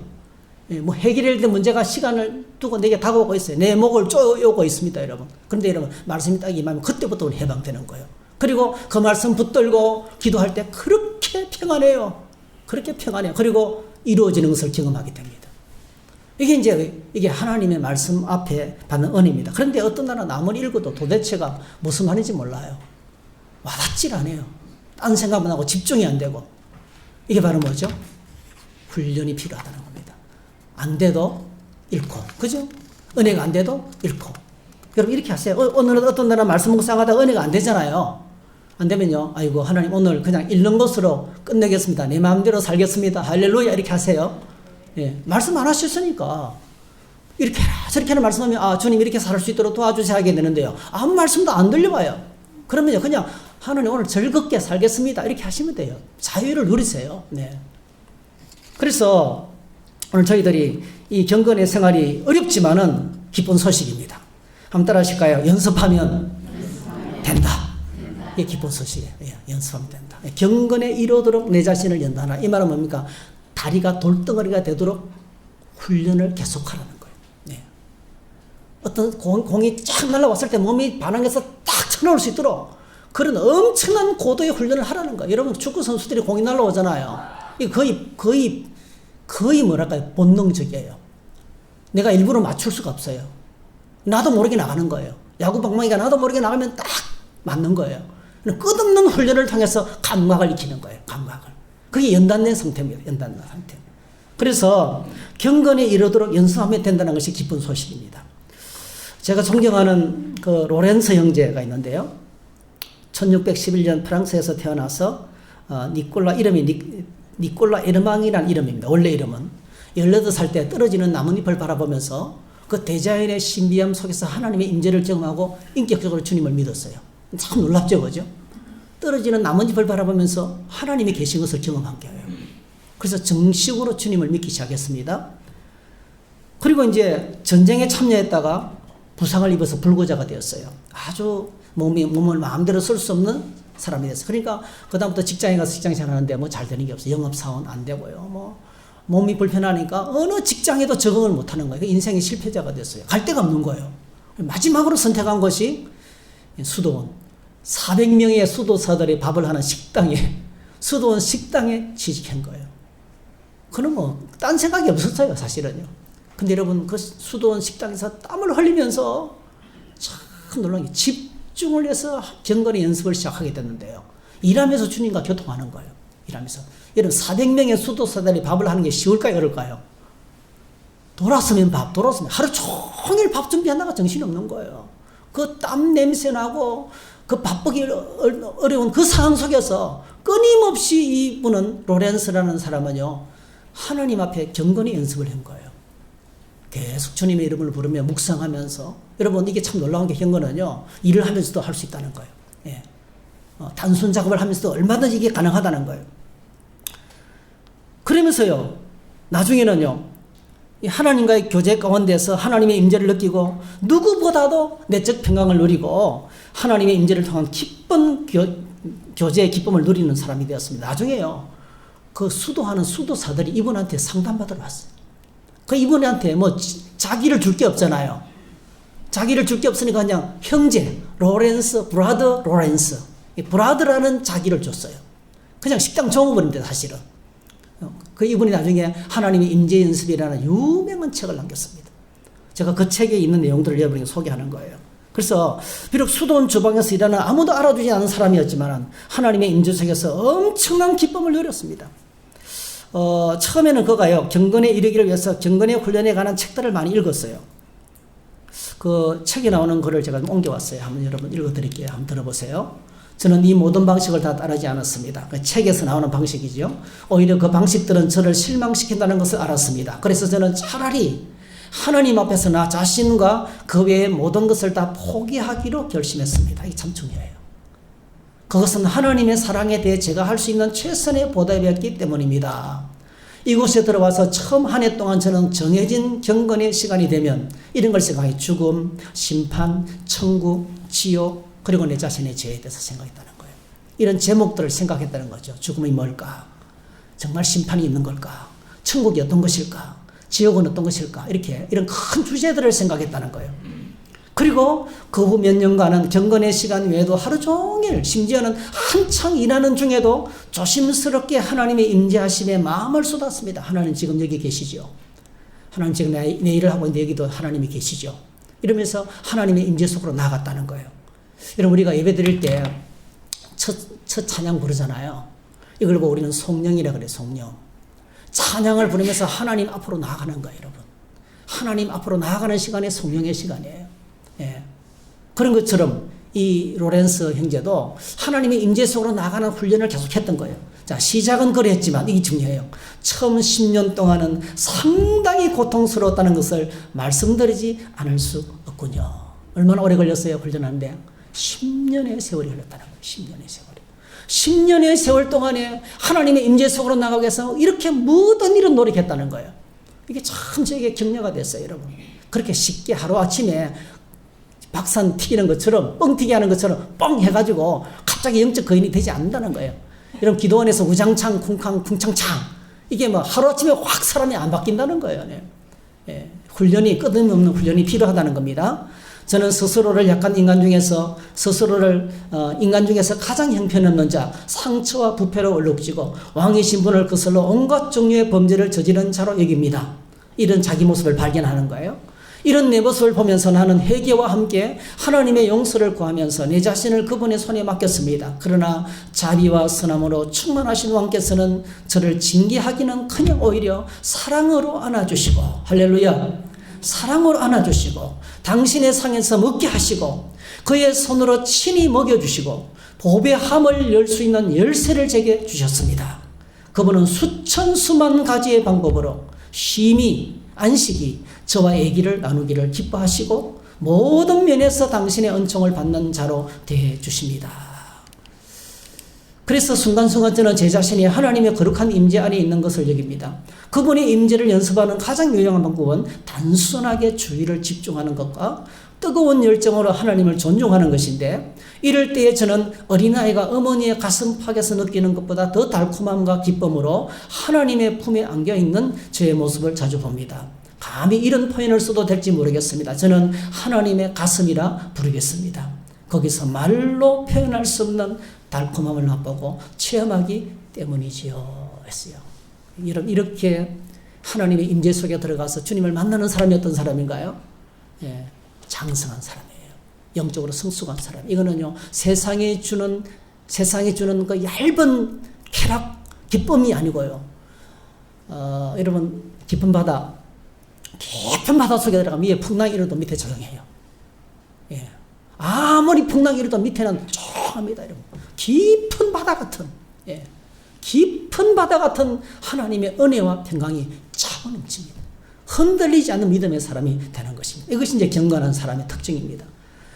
뭐 해결해야 될 문제가 시간을 두고 내게 다가오고 있어요. 내 목을 쪼여오고 있습니다, 여러분. 그런데 여러분 말씀이 딱 임하면 그때부터 해방되는 거예요. 그리고 그 말씀 붙들고 기도할 때 그렇게 평안해요. 그렇게 평안해요. 그리고 이루어지는 것을 경험하게 됩니다. 이게 하나님의 말씀 앞에 받는 은혜입니다. 그런데 어떤 날은 아무리 읽어도 도대체가 무슨 말인지 몰라요. 와닿질 않아요. 딴 생각만 하고 집중이 안 되고. 이게 바로 뭐죠? 훈련이 필요하다는 겁니다. 안 돼도 읽고, 그죠? 은혜가 안 돼도 읽고. 여러분 이렇게 하세요. 오늘은 어떤 날은 말씀 묵상하다가 은혜가 안 되잖아요. 안 되면요. 아이고 하나님 오늘 그냥 읽는 것으로 끝내겠습니다. 내 마음대로 살겠습니다. 할렐루야 이렇게 하세요. 예, 말씀 안 하셨으니까 이렇게 해라 저렇게 하는 말씀하면 주님 이렇게 살 수 있도록 도와주셔야 하게 되는데요. 아무 말씀도 안 들려와요. 그러면요 그냥 하나님 오늘 즐겁게 살겠습니다 이렇게 하시면 돼요. 자유를 누리세요. 네. 그래서 오늘 저희들이 이 경건의 생활이 어렵지만은 기쁜 소식입니다. 한번 따라 하실까요? 연습하면 된다. 이게 기쁜 소식이에요. 예, 연습하면 된다. 경건에 이르도록 내 자신을 연다하라. 이 말은 뭡니까? 다리가 돌덩어리가 되도록 훈련을 계속하라는 거예요. 네. 어떤 공이 쫙 날아왔을 때 몸이 반응해서 딱 쳐나올 수 있도록 그런 엄청난 고도의 훈련을 하라는 거예요. 여러분 축구 선수들이 공이 날아오잖아요. 이게 거의 뭐랄까요? 본능적이에요. 내가 일부러 맞출 수가 없어요. 나도 모르게 나가는 거예요. 야구 방망이가 나도 모르게 나가면 딱 맞는 거예요. 끝없는 훈련을 통해서 감각을 익히는 거예요. 감각을. 그게 연단된 상태입니다. 연단된 상태. 그래서 경건에 이르도록 연습하면 된다는 것이 기쁜 소식입니다. 제가 존경하는 그 로렌스 형제가 있는데요. 1611년 프랑스에서 태어나서 니콜라 이름이 니콜라 에르망이라는 이름입니다. 원래 이름은 18살 때 떨어지는 나뭇잎을 바라보면서 그 대자연의 신비함 속에서 하나님의 임재를 경험하고 인격적으로 주님을 믿었어요. 참 놀랍죠, 그죠? 떨어지는 나뭇잎을 바라보면서 하나님이 계신 것을 경험한 거예요. 그래서 정식으로 주님을 믿기 시작했습니다. 그리고 이제 전쟁에 참여했다가 부상을 입어서 불구자가 되었어요. 아주 몸을 마음대로 쓸 수 없는 사람이 됐어요. 그러니까 그다음부터 직장에 가서 직장생활 하는데 뭐 잘 되는 게 없어요. 영업사원 안 되고요. 뭐 몸이 불편하니까 어느 직장에도 적응을 못하는 거예요. 인생의 실패자가 됐어요. 갈 데가 없는 거예요. 마지막으로 선택한 것이 수도원. 400명의 수도사들이 밥을 하는 식당에 수도원 식당에 취직한 거예요. 그는 뭐 딴 생각이 없었어요, 사실은요. 근데 여러분 그 수도원 식당에서 땀을 흘리면서 참 놀라운 게 집중을 해서 경건의 연습을 시작하게 됐는데요. 일하면서 주님과 교통하는 거예요. 일하면서. 여러분 400명의 수도사들이 밥을 하는 게 쉬울까요, 어려울까요? 돌아서면 하루 종일 밥 준비하다가 정신이 없는 거예요. 그 땀 냄새 나고 그 바쁘기 어려운 그 상황 속에서 끊임없이 이분은 로렌스라는 사람은요 하나님 앞에 경건히 연습을 한 거예요. 계속 주님의 이름을 부르며 묵상하면서. 여러분 이게 참 놀라운 게 경건은요 일을 하면서도 할 수 있다는 거예요. 예. 단순 작업을 하면서도 얼마든지 이게 가능하다는 거예요. 그러면서요 나중에는요 이 하나님과의 교제 가운데서 하나님의 임재를 느끼고 누구보다도 내적 평강을 누리고 하나님의 임재를 통한 기쁜 교제의 기쁨을 누리는 사람이 되었습니다. 나중에요 그 수도하는 수도사들이 이분한테 상담받으러 왔어요. 그 이분한테 뭐 자기를 줄 게 없잖아요. 자기를 줄 게 없으니까 그냥 형제 로렌스 브라더 로렌스 이 브라더라는 자기를 줬어요. 그냥 식당 종업원인데 사실은. 그 이분이 나중에 하나님의 임재 연습이라는 유명한 책을 남겼습니다. 제가 그 책에 있는 내용들을 여러분에게 소개하는 거예요. 그래서 비록 수도원 주방에서 일하는 아무도 알아주지 않은 사람이었지만 하나님의 임재 속에서 엄청난 기쁨을 누렸습니다. 처음에는 그가요, 경건에 이르기를 위해서 경건의 훈련에 관한 책들을 많이 읽었어요. 그 책에 나오는 글을 제가 옮겨왔어요. 한번 여러분 읽어드릴게요. 한번 들어보세요. 저는 이 모든 방식을 다 따르지 않았습니다. 그 책에서 나오는 방식이죠. 오히려 그 방식들은 저를 실망시킨다는 것을 알았습니다. 그래서 저는 차라리 하나님 앞에서 나 자신과 그 외의 모든 것을 다 포기하기로 결심했습니다. 이게 참 중요해요. 그것은 하나님의 사랑에 대해 제가 할 수 있는 최선의 보답이었기 때문입니다. 이곳에 들어와서 처음 한 해 동안 저는 정해진 경건의 시간이 되면 이런 걸 생각해. 죽음, 심판, 천국, 지옥, 그리고 내 자신의 죄에 대해서 생각했다는 거예요. 이런 제목들을 생각했다는 거죠. 죽음이 뭘까? 정말 심판이 있는 걸까? 천국이 어떤 것일까? 지옥은 어떤 것일까? 이런 큰 주제들을 생각했다는 거예요. 그리고 그 후 몇 년간은 경건의 시간 외에도 하루 종일, 심지어는 한창 일하는 중에도 조심스럽게 하나님의 임재하심에 마음을 쏟았습니다. 하나님 지금 여기 계시죠? 하나님 지금 내 일을 하고 있는데 여기도 하나님이 계시죠? 이러면서 하나님의 임재 속으로 나갔다는 거예요. 여러분, 우리가 예배 드릴 때 첫 찬양 부르잖아요. 이걸 보고 우리는 성령이라 그래요. 성령. 찬양을 부르면서 하나님 앞으로 나아가는 거예요, 여러분. 하나님 앞으로 나아가는 시간이 성령의 시간이에요. 예. 그런 것처럼 이 로렌스 형제도 하나님의 임재 속으로 나아가는 훈련을 계속했던 거예요. 자, 시작은 그랬지만 이게 중요해요. 처음 10년 동안은 상당히 고통스러웠다는 것을 말씀드리지 않을 수 없군요. 얼마나 오래 걸렸어요, 훈련하는데? 10년의 세월이 흘렀다는 거예요. 10년의 세월이. 10년의 세월 동안에 하나님의 임재 속으로 나가기 위해서 이렇게 모든 일을 노력했다는 거예요. 이게 참 저에게 격려가 됐어요, 여러분. 그렇게 쉽게 하루아침에 박산 튀기는 것처럼, 뻥튀기 하는 것처럼 뻥 해가지고 갑자기 영적 거인이 되지 않는다는 거예요. 여러분, 기도원에서 우장창, 쿵창창. 이게 뭐 하루아침에 확 사람이 안 바뀐다는 거예요. 네. 예. 훈련이, 끊임없는 훈련이 필요하다는 겁니다. 저는 스스로를 약한 인간 중에서 가장 형편없는 자, 상처와 부패로 얼룩지고 왕의 신분을 거슬러 온갖 종류의 범죄를 저지른 자로 여깁니다. 이런 자기 모습을 발견하는 거예요. 이런 내 모습을 보면서 나는 회개와 함께 하나님의 용서를 구하면서 내 자신을 그분의 손에 맡겼습니다. 그러나 자비와 선함으로 충만하신 왕께서는 저를 징계하기는커녕 오히려 사랑으로 안아주시고, 할렐루야, 사랑으로 안아주시고 당신의 상에서 먹게 하시고 그의 손으로 친히 먹여주시고 복의 함을 열 수 있는 열쇠를 제게 주셨습니다. 그분은 수천 수만 가지의 방법으로 쉼이, 안식이 저와 얘기를 나누기를 기뻐하시고 모든 면에서 당신의 은총을 받는 자로 대해주십니다. 그래서 순간순간 저는 제 자신이 하나님의 거룩한 임재 안에 있는 것을 여깁니다. 그분의 임재를 연습하는 가장 유용한 방법은 단순하게 주의를 집중하는 것과 뜨거운 열정으로 하나님을 존중하는 것인데, 이럴 때에 저는 어린아이가 어머니의 가슴팍에서 느끼는 것보다 더 달콤함과 기쁨으로 하나님의 품에 안겨있는 저의 모습을 자주 봅니다. 감히 이런 표현을 써도 될지 모르겠습니다. 저는 하나님의 가슴이라 부르겠습니다. 거기서 말로 표현할 수 없는 달콤함을 맛보고 체험하기 때문이지요 했어요. 이렇게 하나님의 임재 속에 들어가서 주님을 만나는 사람이 어떤 사람인가요? 예, 장성한 사람이에요. 영적으로 성숙한 사람. 이거는요, 세상이 주는 그 얇은 쾌락, 기쁨이 아니고요. 여러분, 깊은 바다 속에 들어가면 위에 풍랑이 일어도 밑에 조용해요. 예. 아무리 풍랑이 일어도 밑에는 조용합니다, 여러분. 깊은 바다 같은, 예. 깊은 바다 같은 하나님의 은혜와 평강이 차고 넘칩니다. 흔들리지 않는 믿음의 사람이 되는 것입니다. 이것이 이제 경건한 사람의 특징입니다.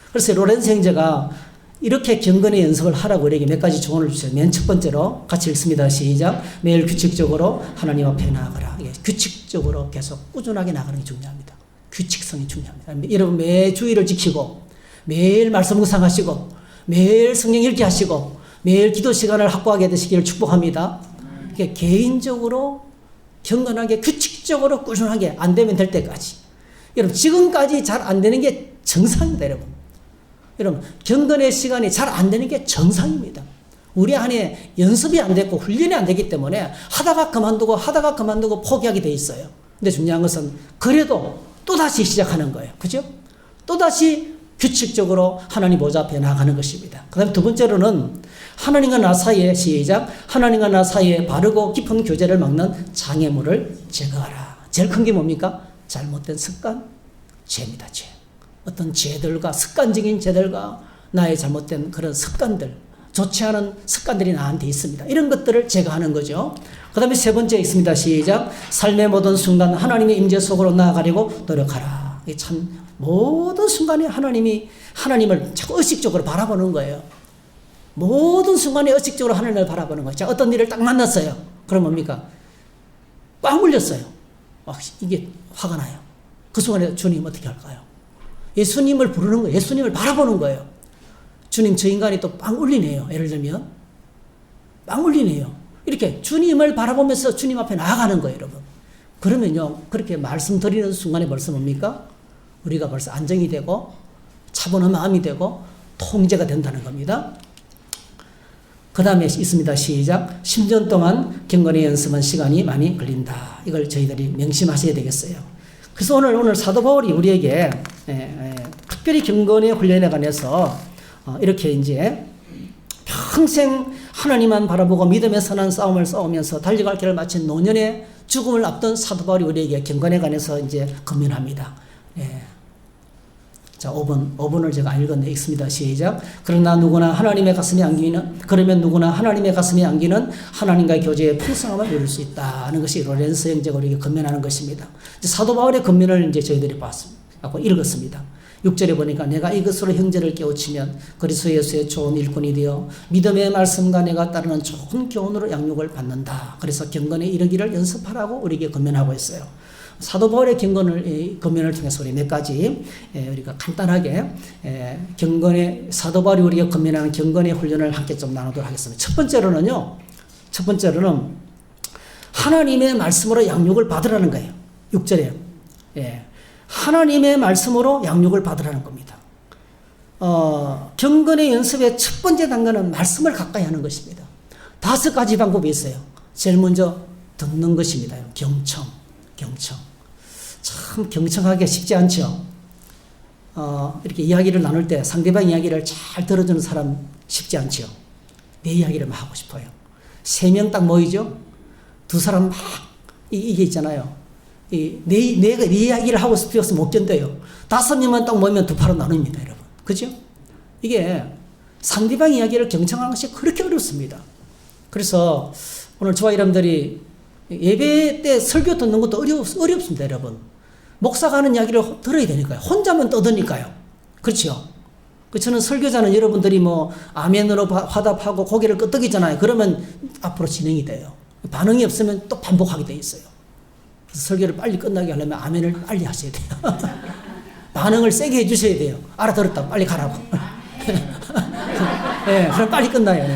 그래서 로렌스 형제가 이렇게 경건의 연습을 하라고 우리에게 몇 가지 조언을 주세요. 맨 첫 번째로 같이 읽습니다. 시작. 매일 규칙적으로 하나님 앞에 나아가라. 규칙적으로 계속 꾸준하게 나가는 게 중요합니다. 규칙성이 중요합니다. 여러분, 매 주의를 지키고 매일 말씀 묵상하시고 매일 성경 읽기 하시고 매일 기도 시간을 확보하게 되시기를 축복합니다. 개인적으로 경건하게 규칙적으로 꾸준하게 안 되면 될 때까지. 여러분, 지금까지 잘 안 되는 게 정상입니다, 여러분. 여러분, 경건의 시간이 잘 안 되는 게 정상입니다. 우리 안에 연습이 안 됐고 훈련이 안 되기 때문에 하다가 그만두고 포기하게 돼 있어요. 근데 중요한 것은 그래도 또다시 시작하는 거예요. 그죠? 또다시 규칙적으로 하나님 보좌 앞에 나가는 것입니다. 그 다음에 두 번째로는 하나님과 나 사이에 시작 하나님과 나 사이에 바르고 깊은 교제를 막는 장애물을 제거하라. 제일 큰 게 뭡니까? 잘못된 습관, 죄입니다. 죄. 어떤 죄들과 습관적인 죄들과 나의 잘못된 그런 습관들, 좋지 않은 습관들이 나한테 있습니다. 이런 것들을 제거하는 거죠. 그 다음에 세 번째 있습니다. 시작. 삶의 모든 순간 하나님의 임재 속으로 나아가려고 노력하라. 이게 참 모든 순간에 하나님을 자꾸 의식적으로 바라보는 거예요. 모든 순간에 의식적으로 하나님을 바라보는 거예요. 자, 어떤 일을 딱 만났어요. 그럼 뭡니까? 꽉 물렸어요. 이게 화가 나요. 그 순간에 주님 어떻게 할까요? 예수님을 부르는 거예요. 예수님을 바라보는 거예요. 주님, 저 인간이 또 빵 울리네요. 예를 들면 빵 울리네요. 이렇게 주님을 바라보면서 주님 앞에 나아가는 거예요, 여러분. 그러면요, 그렇게 말씀드리는 순간에 벌써 뭡니까? 우리가 벌써 안정이 되고 차분한 마음이 되고 통제가 된다는 겁니다. 그 다음에 있습니다. 시작. 10년 동안 경건의 연습은 시간이 많이 걸린다. 이걸 저희들이 명심하셔야 되겠어요. 그래서 오늘 사도 바울이 우리에게 특별히 경건의 훈련에 관해서 이렇게 이제 평생 하나님만 바라보고 믿음의 선한 싸움을 싸우면서 달려갈 길을 마친 노년의 죽음을 앞둔 사도 바울이 우리에게 경건에 관해서 이제 권면합니다. 자, 5번을 제가 읽습니다. 시작. 그러면 누구나 하나님의 가슴에 안기는 하나님과의 교제의 풍성함을 누릴 수 있다는 것이 로렌스 형제가 우리에게 권면하는 것입니다. 사도 바울의 권면을 이제 저희들이 읽었습니다. 6절에 보니까 내가 이것으로 형제를 깨우치면 그리스도 예수의 좋은 일꾼이 되어 믿음의 말씀과 내가 따르는 좋은 교훈으로 양육을 받는다. 그래서 경건에 이르기를 연습하라고 우리에게 권면하고 있어요. 사도 바울의 권면을 통해서 우리 몇 가지 우리가 간단하게 사도 바울이 우리가 권면하는 경건의 훈련을 함께 좀 나누도록 하겠습니다. 첫 번째로는 하나님의 말씀으로 양육을 받으라는 거예요. 6절에 하나님의 말씀으로 양육을 받으라는 겁니다. 경건의 연습의 첫 번째 단계는 말씀을 가까이 하는 것입니다. 5가지 방법이 있어요. 제일 먼저 듣는 것입니다. 경청. 참 경청하기가 쉽지 않죠. 이렇게 이야기를 나눌 때 상대방 이야기를 잘 들어주는 사람 쉽지 않죠. 내 이야기를 막 하고 싶어요. 3명 딱 모이죠. 2사람 막 이게 있잖아요. 내가 네 이야기를 하고 싶어서 못 견뎌요. 5명만 딱 모이면 2파로 나눕니다, 여러분. 그죠? 이게 상대방 이야기를 경청하는 것이 그렇게 어렵습니다. 그래서 오늘 저와 여러분들이 예배 때 설교 듣는 것도 어렵습니다, 여러분. 목사가 하는 이야기를 들어야 되니까요. 혼자만 떠드니까요. 그렇죠? 저는 설교자는 여러분들이 아멘으로 화답하고 고개를 끄덕이잖아요. 그러면 앞으로 진행이 돼요. 반응이 없으면 또 반복하게 돼 있어요. 그래서 설교를 빨리 끝나게 하려면 아멘을 빨리 하셔야 돼요. 반응을 세게 해주셔야 돼요. 알아들었다. 빨리 가라고. 그럼 빨리 끝나요.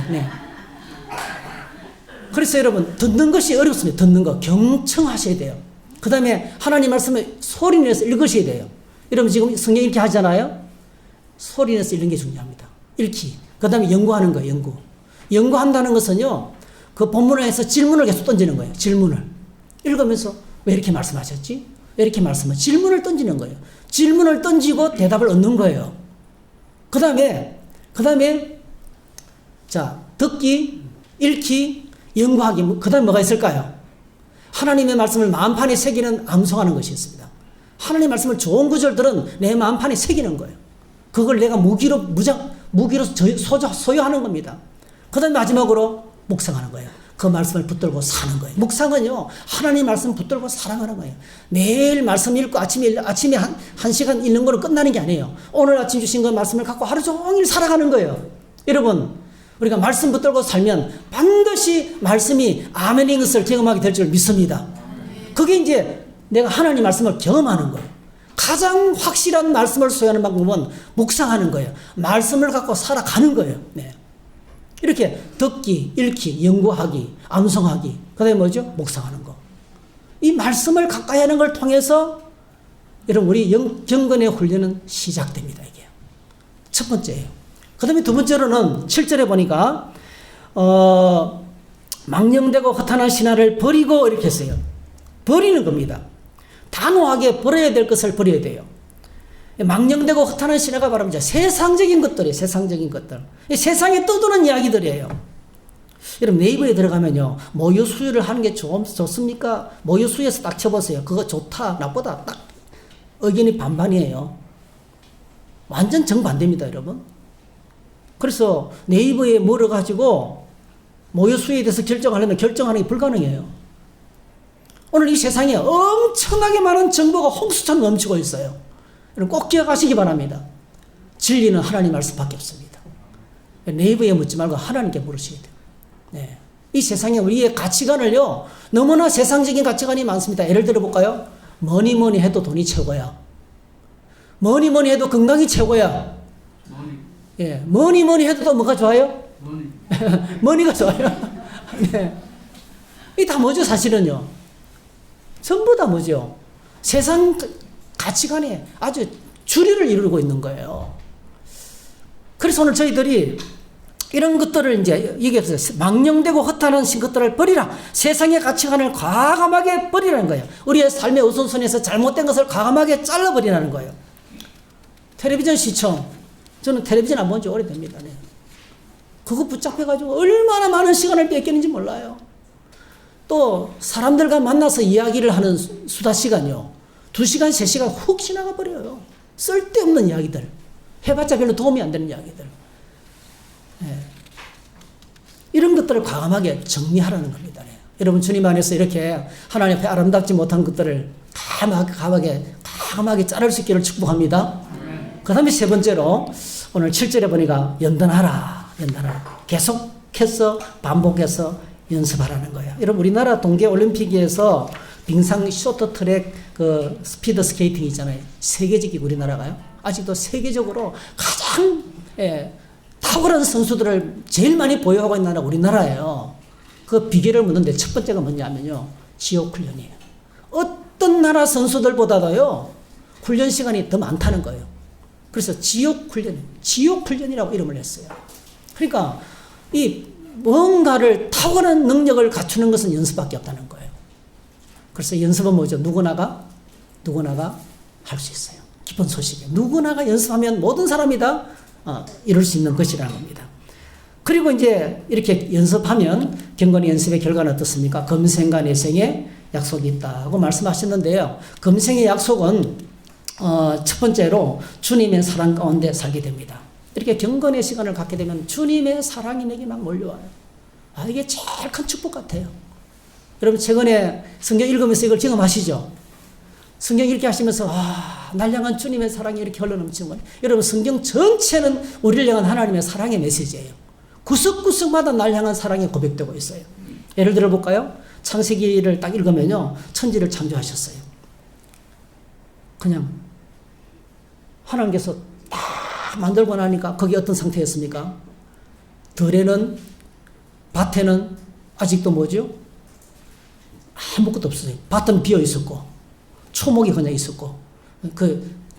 그래서 여러분, 듣는 것이 어렵습니다. 듣는 거. 경청하셔야 돼요. 그 다음에 하나님 말씀을 소리내서 읽으셔야 돼요. 여러분 지금 성경 읽기 하잖아요. 소리내서 읽는 게 중요합니다. 읽기. 그 다음에 연구하는 거예요. 연구한다는 것은요, 그 본문을 해서 질문을 계속 던지는 거예요. 질문을. 읽으면서 왜 이렇게 말씀하셨지? 왜 이렇게 말씀하셨지? 질문을 던지는 거예요. 질문을 던지고 대답을 얻는 거예요. 그 다음에 자, 듣기, 읽기, 연구하기, 그 다음에 뭐가 있을까요? 하나님의 말씀을 마음판에 새기는 암송하는 것이 있습니다. 하나님의 말씀을 좋은 구절들은 내 마음판에 새기는 거예요. 그걸 내가 무기로 소유하는 겁니다. 그 다음에 마지막으로 묵상하는 거예요. 그 말씀을 붙들고 사는 거예요. 묵상은요, 하나님 말씀 붙들고 살아가는 거예요. 매일 말씀 읽고 아침에 한 시간 읽는 거로 끝나는 게 아니에요. 오늘 아침 주신 그 말씀을 갖고 하루 종일 살아가는 거예요. 여러분, 우리가 말씀 붙들고 살면 반드시 말씀이 아멘인 것을 경험하게 될 줄 믿습니다. 그게 이제 내가 하나님 말씀을 경험하는 거예요. 가장 확실한 말씀을 소유하는 방법은 묵상하는 거예요. 말씀을 갖고 살아가는 거예요. 이렇게 듣기, 읽기, 연구하기, 암송하기, 그 다음에 뭐죠? 묵상하는 거. 이 말씀을 가까이 하는 걸 통해서 여러분 우리 경건의 훈련은 시작됩니다. 이게 첫 번째예요. 그 다음에 두 번째로는 7절에 보니까 망령되고 허탄한 신화를 버리고 이렇게 했어요. 버리는 겁니다. 단호하게 버려야 될 것을 버려야 돼요. 망령되고 허탄한 신화가 바로 이제 세상적인 것들이에요. 세상적인 것들. 세상에 떠도는 이야기들이에요. 여러분 네이버에 들어가면요. 모유 수유를 하는 게 좋습니까? 모유 수유에서 딱 쳐보세요. 그거 좋다, 나쁘다 딱 의견이 반반이에요. 완전 정반대입니다, 여러분. 그래서 네이버에 물어가지고 모유 수유에 대해서 결정하려면 결정하는 게 불가능해요. 오늘 이 세상에 엄청나게 많은 정보가 홍수처럼 넘치고 있어요. 여러분 꼭 기억하시기 바랍니다. 진리는 하나님 말씀밖에 없습니다. 네이버에 묻지 말고 하나님께 물으셔야 돼요. 네. 이 세상에 우리의 가치관을요, 너무나 세상적인 가치관이 많습니다. 예를 들어 볼까요? 뭐니 해도 돈이 최고야. 뭐니 해도 건강이 최고야. 예, 뭐니 해도 또 뭐가 좋아요? 머니가 좋아요. 네. 이 다 뭐죠, 사실은요? 전부 다 뭐죠? 세상 가치관에 아주 주류를 이루고 있는 거예요. 그래서 오늘 저희들이 이런 것들을 이제 얘기해서 망령되고 허탄한 것들을 버리라. 세상의 가치관을 과감하게 버리라는 거예요. 우리의 삶의 우선순위에서 잘못된 것을 과감하게 잘라버리라는 거예요. 텔레비전 시청. 저는 텔레비전 안 본 지 오래됩니다. 네. 그거 붙잡혀가지고 얼마나 많은 시간을 뺏기는지 몰라요. 또 사람들과 만나서 이야기를 하는 수다 시간이요. 2시간, 3시간 훅 지나가 버려요. 쓸데없는 이야기들. 해봤자 별로 도움이 안 되는 이야기들. 네. 이런 것들을 과감하게 정리하라는 겁니다. 네. 여러분 주님 안에서 이렇게 하나님 앞에 아름답지 못한 것들을 과감하게 자를 수 있기를 축복합니다. 그 다음에 세 번째로 오늘 7절에 보니까 연단하라. 계속해서 반복해서 연습하라는 거예요. 여러분 우리나라 동계올림픽에서 빙상 쇼트트랙 그 스피드 스케이팅 있잖아요. 세계적이고 우리나라가요. 아직도 세계적으로 가장 탁월한 선수들을 제일 많이 보유하고 있는 나라가 우리나라예요. 그 비결을 묻는데 첫 번째가 뭐냐면요. 지옥 훈련이에요. 어떤 나라 선수들보다도요. 훈련 시간이 더 많다는 거예요. 그래서 지옥 훈련이라고 이름을 했어요. 그러니까 이 뭔가를 탁월한 능력을 갖추는 것은 연습밖에 없다는 거예요. 그래서 연습은 뭐죠? 누구나가 할 수 있어요. 기쁜 소식이에요. 누구나가 연습하면 모든 사람이 다 이룰 수 있는 것이라는 겁니다. 그리고 이제 이렇게 연습하면 경건의 연습의 결과는 어떻습니까? 금생과 내생의 약속이 있다고 말씀하셨는데요. 금생의 약속은 첫 번째로 주님의 사랑 가운데 살게 됩니다. 이렇게 경건의 시간을 갖게 되면 주님의 사랑이 내게 막 몰려와요. 이게 제일 큰 축복 같아요. 여러분 최근에 성경 읽으면서 이걸 경험하시죠? 성경 읽게 하시면서 날 향한 주님의 사랑이 이렇게 흘러넘치는 거예요. 여러분 성경 전체는 우리를 향한 하나님의 사랑의 메시지예요. 구석구석마다 날 향한 사랑이 고백되고 있어요. 예를 들어 볼까요? 창세기를 딱 읽으면요. 천지를 창조하셨어요. 그냥 하나님께서 딱 만들고 나니까 거기 어떤 상태였습니까? 들에는 밭에는 아직도 뭐죠? 아무것도 없어요. 밭은 비어 있었고 초목이 그냥 있었고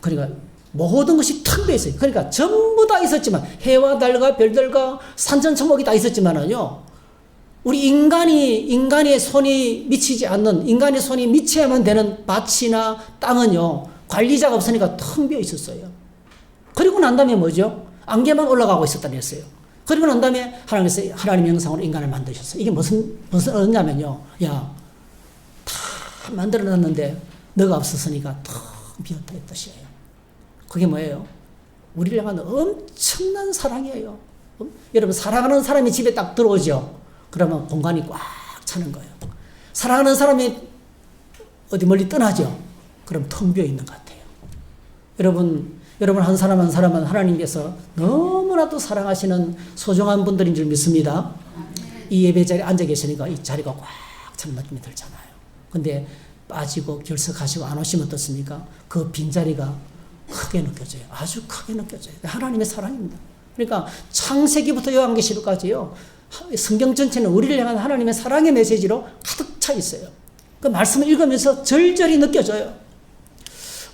그러니까 모든 것이 텅 비어 있어요. 그러니까 전부 다 있었지만 해와 달과 별들과 산천초목이 다 있었지만은요. 우리 인간의 손이 미치지 않는 인간의 손이 미쳐야만 되는 밭이나 땅은요. 관리자가 없으니까 텅 비어 있었어요. 그리고 난 다음에 뭐죠? 안개만 올라가고 있었다는 했어요. 그리고 난 다음에 하나님께서 하나님의 형상으로 인간을 만드셨어요. 이게 무슨 의미냐면요. 다 만들어놨는데 너가 없었으니까 텅 비었다 이 뜻이에요. 그게 뭐예요? 우리를 향한 엄청난 사랑이에요. 여러분 사랑하는 사람이 집에 딱 들어오죠. 그러면 공간이 꽉 차는 거예요. 사랑하는 사람이 어디 멀리 떠나죠. 그럼 텅 비어 있는 것 같아요. 여러분 한 사람 한 사람은 하나님께서 너무나도 사랑하시는 소중한 분들인 줄 믿습니다. 이 예배 자리에 앉아 계시니까 이 자리가 꽉 찬 느낌이 들잖아요. 근데 빠지고 결석하시고 안 오시면 어떻습니까? 그 빈자리가 크게 느껴져요. 아주 크게 느껴져요. 하나님의 사랑입니다. 그러니까 창세기부터 요한계시록까지요. 성경 전체는 우리를 향한 하나님의 사랑의 메시지로 가득 차 있어요. 그 말씀을 읽으면서 절절히 느껴져요.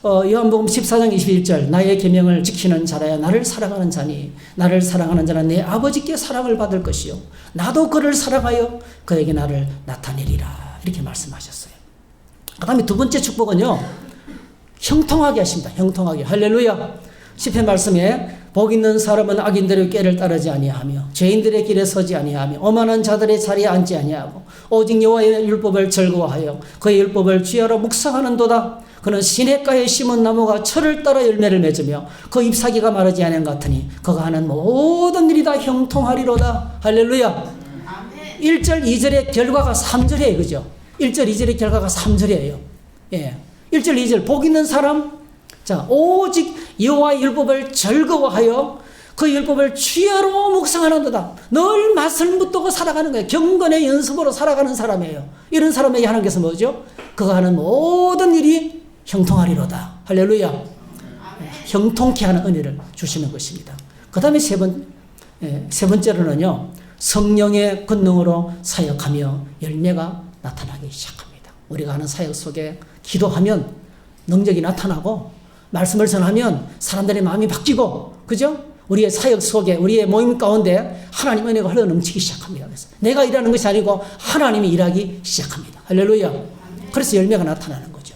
요한복음 14장 21절 나의 계명을 지키는 자라야 나를 사랑하는 자니 나를 사랑하는 자는 내 아버지께 사랑을 받을 것이요 나도 그를 사랑하여 그에게 나를 나타내리라 이렇게 말씀하셨어요. 그 다음에 두 번째 축복은요 형통하게 하십니다. 형통하게. 할렐루야. 시편 말씀에 복 있는 사람은 악인들의 꾀를 따르지 아니하며 죄인들의 길에 서지 아니하며 오만한 자들의 자리에 앉지 아니하고 오직 여호와의 율법을 즐거워하여 그의 율법을 주야로 묵상하는도다. 그는 시냇가에 심은 나무가 철을 따라 열매를 맺으며 그 잎사귀가 마르지 않은 것 같으니 그가 하는 모든 일이 다 형통하리로다. 할렐루야. 1절 2절의 결과가 3절이에요. 그죠? 1절 2절의 결과가 3절이에요. 예. 1절 2절 복 있는 사람 자 오직 여호와의 율법을 즐거워하여 그 율법을 주야로 묵상하는도다. 늘 맛을 묻고 살아가는 거예요. 경건의 연습으로 살아가는 사람이에요. 이런 사람에게 하나님께서 뭐죠? 그가 하는 모든 일이 형통하리로다. 할렐루야. 형통케 하는 은혜를 주시는 것입니다. 그 다음에 세 번째로는요 성령의 권능으로 사역하며 열매가 나타나기 시작합니다. 우리가 하는 사역 속에 기도하면 능력이 나타나고 말씀을 전하면 사람들의 마음이 바뀌고 그죠? 우리의 사역 속에 우리의 모임 가운데 하나님 은혜가 흘러 넘치기 시작합니다. 그래서 내가 일하는 것이 아니고 하나님이 일하기 시작합니다. 할렐루야. 그래서 열매가 나타나는 거죠.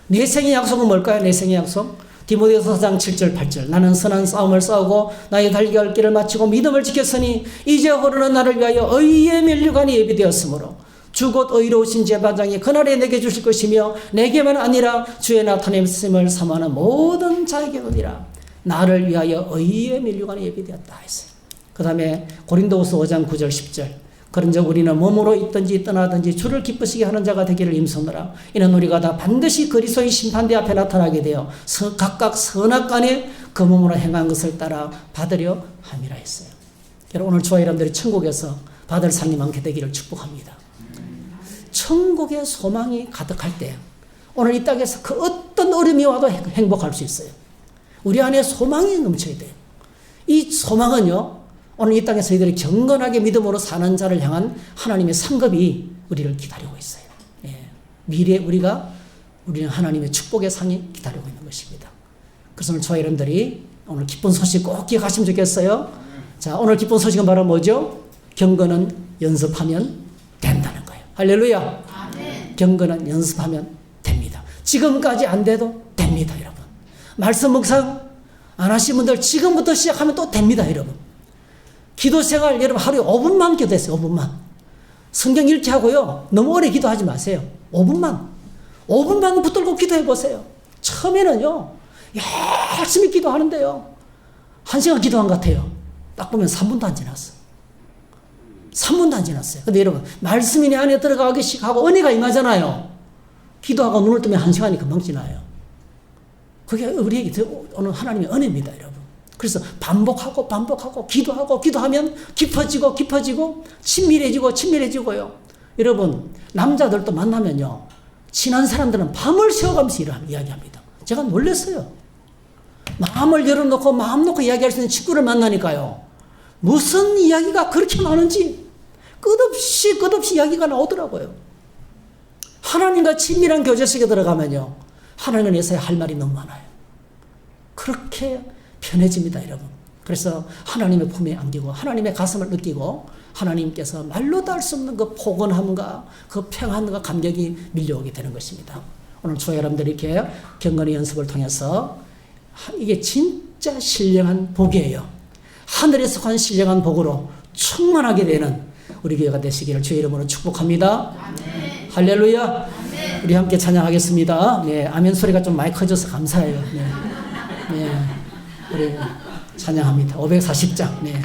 내 생의 약속은 뭘까요? 내 생의 약속 디모데후서 4장 7절 8절 나는 선한 싸움을 싸우고 나의 달려갈 길을 마치고 믿음을 지켰으니 이제 흐르는 나를 위하여 의의 면류관이 예비되었으므로 주 곧 의로우신 재판장이 그날에 내게 주실 것이며 내게만 아니라 주의 나타냄을 삼하는 모든 자에게 오니라. 나를 위하여 의의 면류관이 예비되었다 했어요. 그 다음에 고린도후서 5장 9절 10절 그런즉 우리는 몸으로 있든지 떠나든지 주를 기쁘시게 하는 자가 되기를 임성하라. 이는 우리가 다 반드시 그리스도의 심판대 앞에 나타나게 되어 각각 선악간에 그 몸으로 행한 것을 따라 받으려 함이라 했어요. 여러분 오늘 저와 여러분들이 천국에서 받을 상이 많게 되기를 축복합니다. 천국의 소망이 가득할 때 오늘 이 땅에서 그 어떤 어려움이 와도 행복할 수 있어요. 우리 안에 소망이 넘쳐야 돼요. 이 소망은요 오늘 이 땅에서 이들이 경건하게 믿음으로 사는 자를 향한 하나님의 상급이 우리를 기다리고 있어요. 예. 미래에 우리는 하나님의 축복의 상이 기다리고 있는 것입니다. 그래서 오늘 저와 여러분들이 오늘 기쁜 소식 꼭 기억하시면 좋겠어요. 자, 오늘 기쁜 소식은 바로 뭐죠? 경건은 연습하면 된다는 거예요. 할렐루야. 아멘. 경건은 연습하면 됩니다. 지금까지 안 돼도 됩니다, 여러분. 말씀 묵상 안 하신 분들 지금부터 시작하면 또 됩니다, 여러분. 기도 생활 여러분 하루에 5분만 기도했어요. 5분만. 성경 읽기 하고요. 너무 오래 기도하지 마세요. 5분만 붙들고 기도해 보세요. 처음에는요. 열심히 기도하는데요. 1시간 기도한 것 같아요. 딱 보면 3분도 안 지났어. 3분도 안 지났어요. 근데 여러분 말씀이 내 안에 들어가기 시작하고 은혜가 임하잖아요. 기도하고 눈을 뜨면 1시간이 금방 지나요. 그게 우리에게 오는 하나님의 은혜입니다, 여러분. 그래서 반복하고 기도하면 깊어지고 친밀해지고요. 여러분 남자들도 만나면요. 친한 사람들은 밤을 새워가면서 이야기합니다. 제가 놀랐어요. 마음을 열어놓고 마음 놓고 이야기할 수 있는 친구를 만나니까요. 무슨 이야기가 그렇게 많은지 끝없이 이야기가 나오더라고요. 하나님과 친밀한 교제 속에 들어가면요. 하나님에 대해서 할 말이 너무 많아요. 그렇게 편해집니다, 여러분. 그래서 하나님의 품에 안기고 하나님의 가슴을 느끼고 하나님께서 말로 다 할 수 없는 그 포근함과 그 평안과 감격이 밀려오게 되는 것입니다. 오늘 저와 여러분들이 이렇게 경건의 연습을 통해서 이게 진짜 신령한 복이에요. 하늘에서 간 신령한 복으로 충만하게 되는 우리 교회가 되시기를 주의 이름으로 축복합니다. 아멘. 할렐루야. 아멘. 우리 함께 찬양하겠습니다. 네, 아멘 소리가 좀 많이 커져서 감사해요. 네. 우리 찬양합니다. 540장. 네.